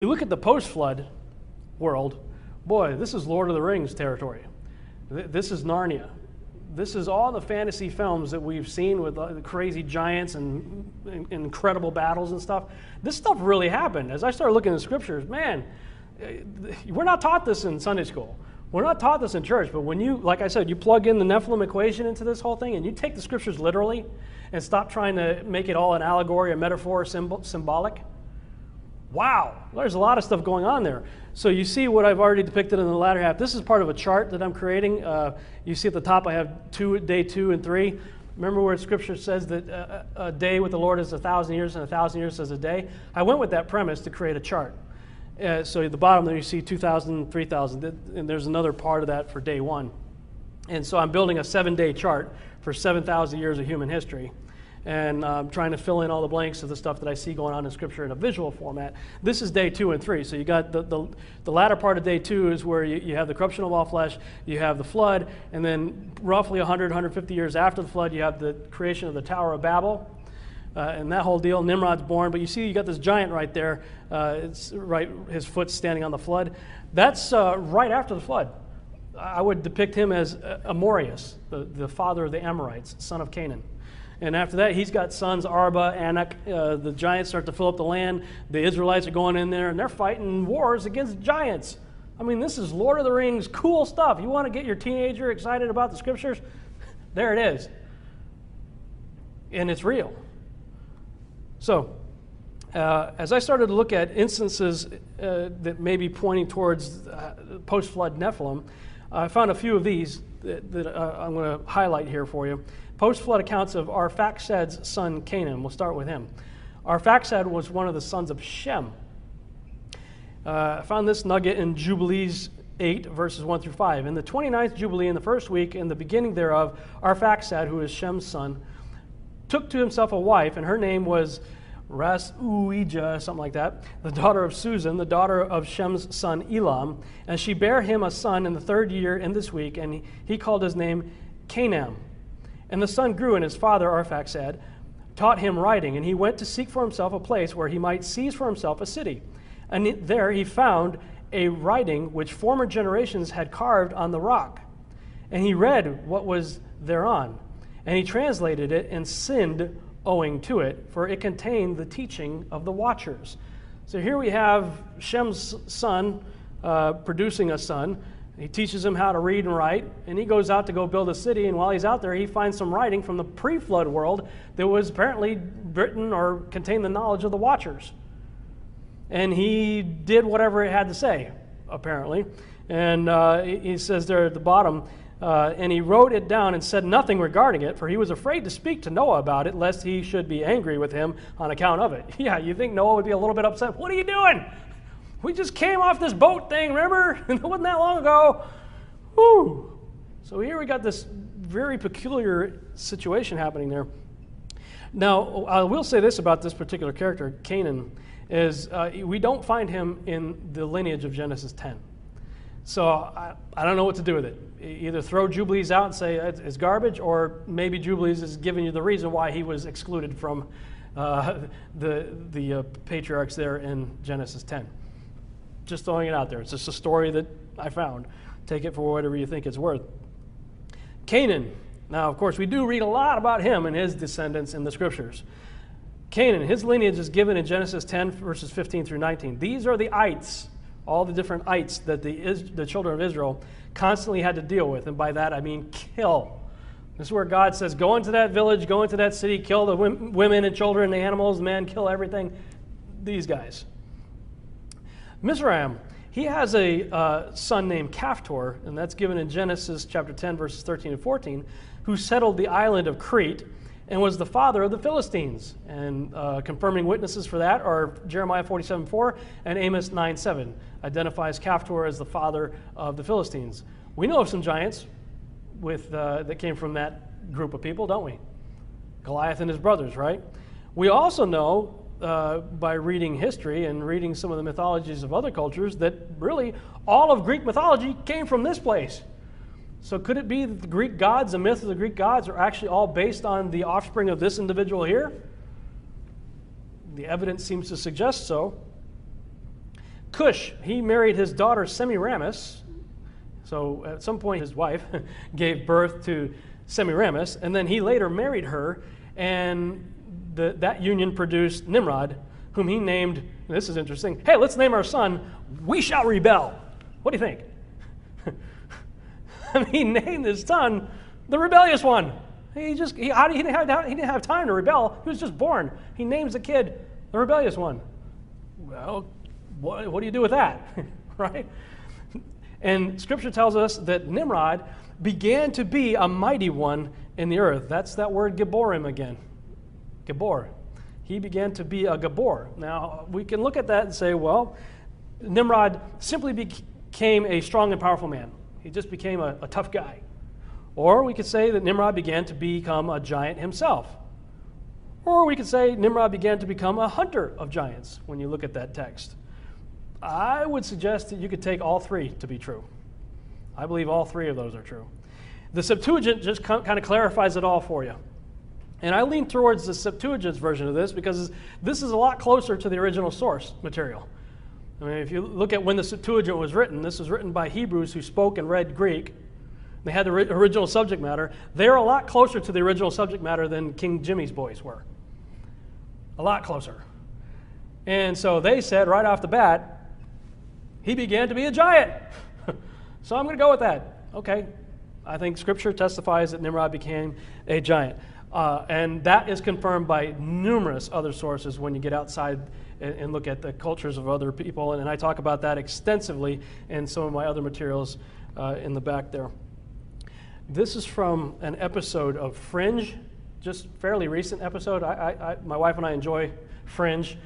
You look at the post-flood world, boy, this is Lord of the Rings territory. This is Narnia. This is all the fantasy films that we've seen with the crazy giants and incredible battles and stuff. This stuff really happened. As I started looking at the scriptures, man, we're not taught this in Sunday school. We're not taught this in church, but when you, like I said, you plug in the Nephilim equation into this whole thing and you take the scriptures literally and stop trying to make it all an allegory, a metaphor, symbolic, wow, there's a lot of stuff going on there. So you see what I've already depicted in the latter half. This is part of a chart that I'm creating. You see at the top I have day 2 and 3. Remember where Scripture says that a day with the Lord is 1,000 years and 1,000 years is a day? I went with that premise to create a chart. So at the bottom there you see 2,000, 3,000, and there's another part of that for day 1. And so I'm building a 7-day chart for 7,000 years of human history. And I'm trying to fill in all the blanks of the stuff that I see going on in Scripture in a visual format. This is day 2 and 3. So you got the latter part of day 2 is where you have the corruption of all flesh, you have the flood, and then roughly 100, 150 years after the flood, you have the creation of the Tower of Babel. And that whole deal, Nimrod's born. But you see you got this giant right there. It's right, his foot's standing on the flood. That's right after the flood. I would depict him as Amorius, the father of the Amorites, son of Canaan. And after that, he's got sons, Arba, Anak. The giants start to fill up the land. The Israelites are going in there, and they're fighting wars against giants. I mean, this is Lord of the Rings, cool stuff. You want to get your teenager excited about the Scriptures? There it is. And it's real. So, as I started to look at instances that may be pointing towards post-flood Nephilim, I found a few of these that I'm going to highlight here for you. Post-flood accounts of Arphaxad's son Canaan. We'll start with him. Arphaxad was one of the sons of Shem. I found this nugget in Jubilees 8, verses 1 through 5. In the 29th Jubilee, in the first week, in the beginning thereof, Arphaxad, who is Shem's son, took to himself a wife, and her name was Ras-Uijah, something like that, the daughter of Susan, the daughter of Shem's son Elam. And she bare him a son in the 3rd year in this week, and he called his name Canaan. And the son grew, and his father, Arphaxad, taught him writing, and he went to seek for himself a place where he might seize for himself a city. And there he found a writing which former generations had carved on the rock. And he read what was thereon, and he translated it and sinned owing to it, for it contained the teaching of the watchers. So here we have Shem's son producing a son. He teaches him how to read and write, and he goes out to go build a city, and while he's out there, he finds some writing from the pre-flood world that was apparently written or contained the knowledge of the watchers. And he did whatever it had to say, apparently. And he says there at the bottom, and he wrote it down and said nothing regarding it, for he was afraid to speak to Noah about it, lest he should be angry with him on account of it. Yeah, you think Noah would be a little bit upset? What are you doing? We just came off this boat thing, remember? It wasn't that long ago. Whew. So here we got this very peculiar situation happening there. Now, I will say this about this particular character, Canaan, is we don't find him in the lineage of Genesis 10. So I don't know what to do with it. Either throw Jubilees out and say it's garbage, or maybe Jubilees is giving you the reason why he was excluded from the patriarchs there in Genesis 10. Just throwing it out there. It's just a story that I found. Take it for whatever you think it's worth. Canaan. Now, of course, we do read a lot about him and his descendants in the Scriptures. Canaan, his lineage is given in Genesis 10, verses 15 through 19. These are the ites, all the different ites that the children of Israel constantly had to deal with. And by that, I mean kill. This is where God says, go into that village, go into that city, kill the women and children, the animals, the men, kill everything. These guys. Mizraim, he has a son named Caphtor, and that's given in Genesis chapter 10, verses 13 and 14, who settled the island of Crete and was the father of the Philistines. And confirming witnesses for that are Jeremiah 47:4 and Amos 9:7, identifies Caphtor as the father of the Philistines. We know of some giants that came from that group of people, don't we? Goliath and his brothers, right? We also know by reading history and reading some of the mythologies of other cultures that really all of Greek mythology came from this place. So could it be that the Greek gods, the myths of the Greek gods, are actually all based on the offspring of this individual here? The evidence seems to suggest so. Cush, he married his daughter Semiramis. So at some point his wife gave birth to Semiramis, and then he later married her, and that union produced Nimrod, whom he named, this is interesting, hey, let's name our son, We Shall Rebel. What do you think? He named his son the rebellious one. He didn't have time to rebel. He was just born. He names the kid the rebellious one. Well, what do you do with that? Right? And Scripture tells us that Nimrod began to be a mighty one in the earth. That's that word Geborim again. Gebor. He began to be a Gabor. Now, we can look at that and say, well, Nimrod simply became a strong and powerful man. He just became a tough guy. Or we could say that Nimrod began to become a giant himself. Or we could say Nimrod began to become a hunter of giants when you look at that text. I would suggest that you could take all three to be true. I believe all three of those are true. The Septuagint just kind of clarifies it all for you. And I lean towards the Septuagint's version of this because this is a lot closer to the original source material. I mean, if you look at when the Septuagint was written, this was written by Hebrews who spoke and read Greek. They had the original subject matter. They're a lot closer to the original subject matter than King Jimmy's boys were. A lot closer. And so they said right off the bat, he began to be a giant. So I'm going to go with that. Okay. I think Scripture testifies that Nimrod became a giant. And that is confirmed by numerous other sources when you get outside and look at the cultures of other people. And I talk about that extensively in some of my other materials in the back there. This is from an episode of Fringe, just fairly recent episode. My wife and I enjoy Fringe.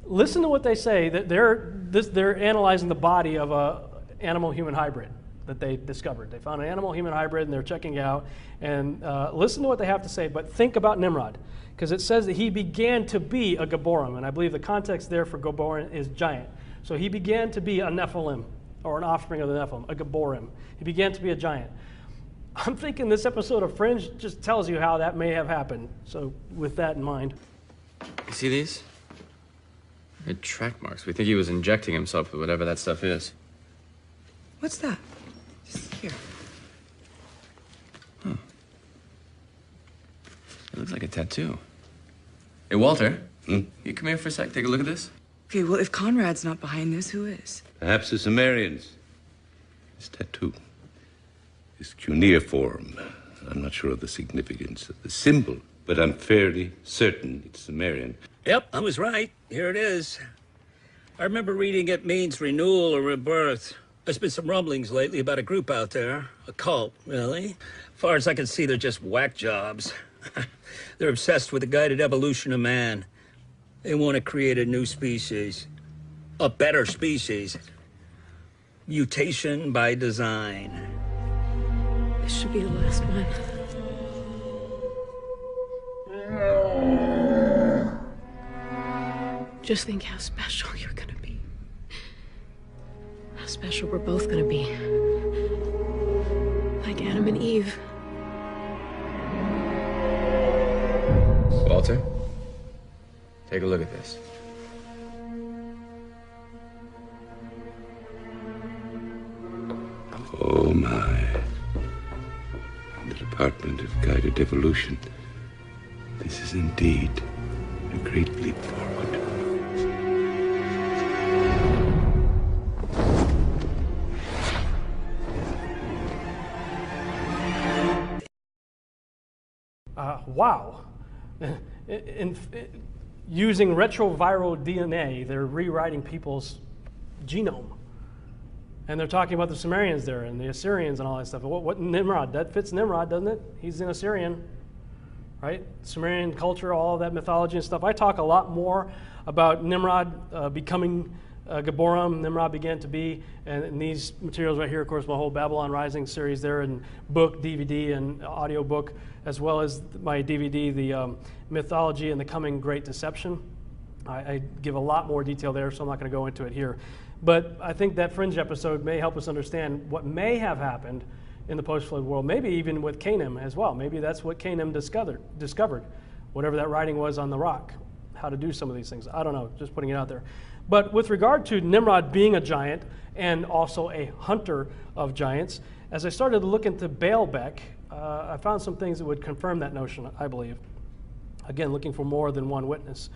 Listen to what they say. That they're analyzing the body of a animal-human hybrid that they discovered. They found an animal-human hybrid, and they're checking it out. And listen to what they have to say, but think about Nimrod, because it says that he began to be a Geborim, and I believe the context there for Geborim is giant. So he began to be a Nephilim, or an offspring of the Nephilim, a Geborim. He began to be a giant. I'm thinking this episode of Fringe just tells you how that may have happened. So with that in mind. You see these? They're track marks. We think he was injecting himself with whatever that stuff is. What's that? Just here. Huh. It looks like a tattoo. Hey, Walter. You come here for a sec. Take a look at this. Okay, well, if Conrad's not behind this, who is? Perhaps the Sumerians. This tattoo is cuneiform. I'm not sure of the significance of the symbol, but I'm fairly certain it's Sumerian. Yep, I was right. Here it is. I remember reading it means renewal or rebirth. There's been some rumblings lately about a group out there. A cult, really. As far as I can see, they're just whack jobs. They're obsessed with the guided evolution of man. They want to create a new species. A better species. Mutation by design. This should be the last one. Just think how special you're gonna be. How special we're both gonna be. Like Adam and Eve. Walter, take a look at this. Oh, my. In the Department of Guided Evolution, this is indeed a great leap forward. Wow. Using retroviral DNA, they're rewriting people's genome. And they're talking about the Sumerians there and the Assyrians and all that stuff. What Nimrod? That fits Nimrod, doesn't it? He's an Assyrian, right? Sumerian culture, all of that mythology and stuff. I talk a lot more about Nimrod becoming Geborim. Nimrod began to be, and these materials right here, of course, my whole Babylon Rising series there, and book, DVD, and audio book, as well as my DVD, the Mythology and the Coming Great Deception. I give a lot more detail there, so I'm not going to go into it here. But I think that Fringe episode may help us understand what may have happened in the post-flood world, maybe even with Canaan as well. Maybe that's what Canaan discovered, whatever that writing was on the rock, how to do some of these things. I don't know, just putting it out there. But with regard to Nimrod being a giant and also a hunter of giants, as I started to look into Baalbek, I found some things that would confirm that notion, I believe. Again, looking for more than one witness.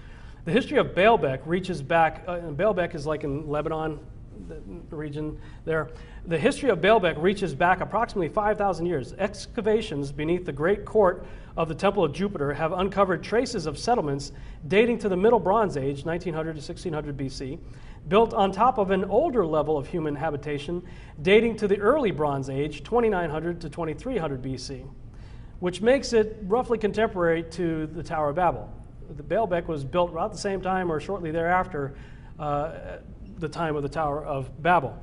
The history of Baalbek reaches back, and Baalbek is like in Lebanon, the region there. The history of Baalbek reaches back approximately 5,000 years. Excavations beneath the great court of the Temple of Jupiter have uncovered traces of settlements dating to the Middle Bronze Age, 1900 to 1600 BC, built on top of an older level of human habitation dating to the early Bronze Age, 2900 to 2300 BC, which makes it roughly contemporary to the Tower of Babel. The Baalbek was built about the same time or shortly thereafter the time of the Tower of Babel.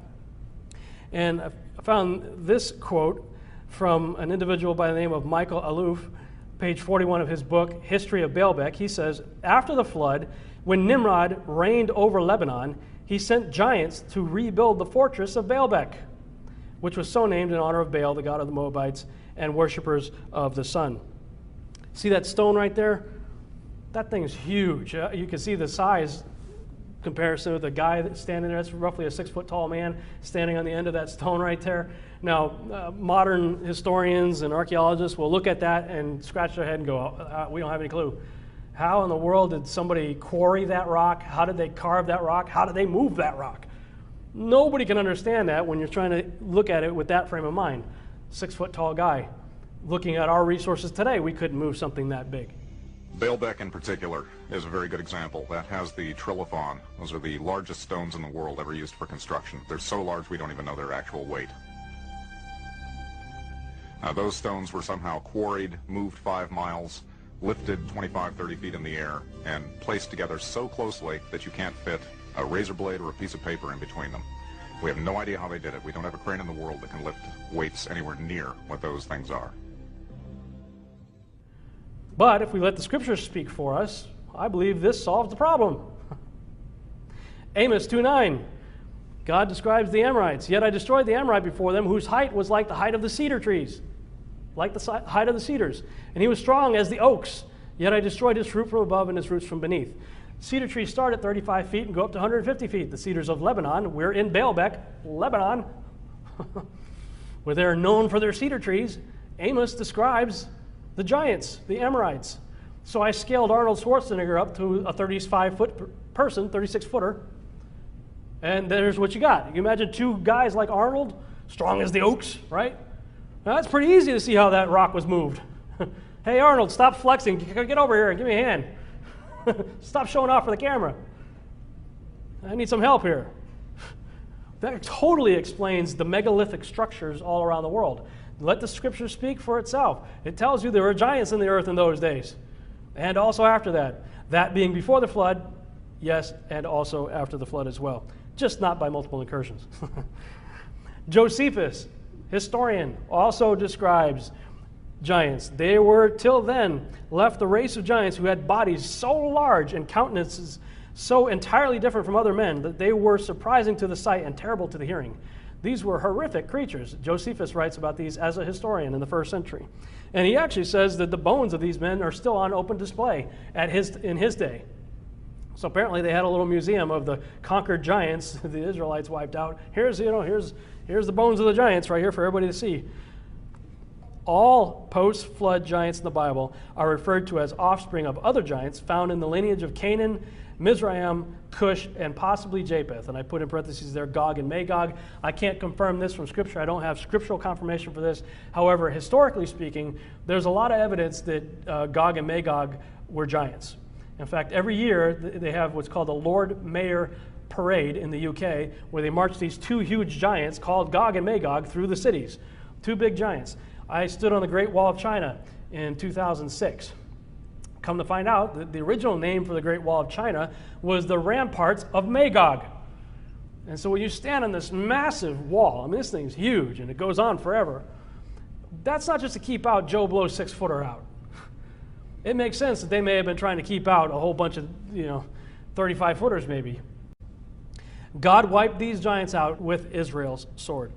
And I found this quote from an individual by the name of Michael Aloof, page 41 of his book, History of Baalbek. He says, after the flood, when Nimrod reigned over Lebanon, he sent giants to rebuild the fortress of Baalbek, which was so named in honor of Baal, the god of the Moabites, and worshippers of the sun. See that stone right there? That thing's huge. You can see the size comparison with the guy that's standing there. That's roughly a 6-foot tall man standing on the end of that stone right there. Now, modern historians and archaeologists will look at that and scratch their head and go, we don't have any clue. How in the world did somebody quarry that rock? How did they carve that rock? How did they move that rock? Nobody can understand that when you're trying to look at it with that frame of mind. 6-foot tall guy. Looking at our resources today, we couldn't move something that big. Baalbek in particular is a very good example. That has the trilithon. Those are the largest stones in the world ever used for construction. They're so large we don't even know their actual weight. Those stones were somehow quarried, moved 5 miles, lifted 25, 30 feet in the air, and placed together so closely that you can't fit a razor blade or a piece of paper in between them. We have no idea how they did it. We don't have a crane in the world that can lift weights anywhere near what those things are. But if we let the scriptures speak for us, I believe this solves the problem. Amos 2:9, God describes the Amorites. Yet I destroyed the Amorite before them, whose height was like the height of the cedar trees, like the height of the cedars. And he was strong as the oaks. Yet I destroyed his fruit from above and his roots from beneath. Cedar trees start at 35 feet and go up to 150 feet. The cedars of Lebanon, we're in Baalbek, Lebanon, where they're known for their cedar trees. Amos describes the giants, the Amorites. So I scaled Arnold Schwarzenegger up to a 35-foot person, 36-footer, and there's what you got. You imagine 2 guys like Arnold, strong as the oaks, right? Now, that's pretty easy to see how that rock was moved. Hey, Arnold, stop flexing. Get over here and give me a hand. Stop showing off for the camera. I need some help here. That totally explains the megalithic structures all around the world. Let the scripture speak for itself. It tells you there were giants in the earth in those days, and also after that. That being before the flood, yes, and also after the flood as well. Just not by multiple incursions. Josephus, historian, also describes giants. They were, till then, left the race of giants who had bodies so large and countenances so entirely different from other men that they were surprising to the sight and terrible to the hearing. These were horrific creatures. Josephus writes about these as a historian in the 1st century. And he actually says that the bones of these men are still on open display in his day. So apparently they had a little museum of the conquered giants the Israelites wiped out. Here's the bones of the giants right here for everybody to see. All post-flood giants in the Bible are referred to as offspring of other giants found in the lineage of Canaan, Mizraim, Cush, and possibly Japheth. And I put in parentheses there Gog and Magog. I can't confirm this from Scripture. I don't have scriptural confirmation for this. However, historically speaking, there's a lot of evidence that Gog and Magog were giants. In fact, every year they have what's called the Lord Mayor Parade in the UK, where they march these 2 huge giants called Gog and Magog through the cities. 2 big giants. I stood on the Great Wall of China in 2006. Come to find out that the original name for the Great Wall of China was the Ramparts of Magog. And so when you stand on this massive wall, I mean, this thing's huge and it goes on forever. That's not just to keep out Joe Blow's 6-footer out. It makes sense that they may have been trying to keep out a whole bunch of, 35-footers maybe. God wiped these giants out with Israel's sword.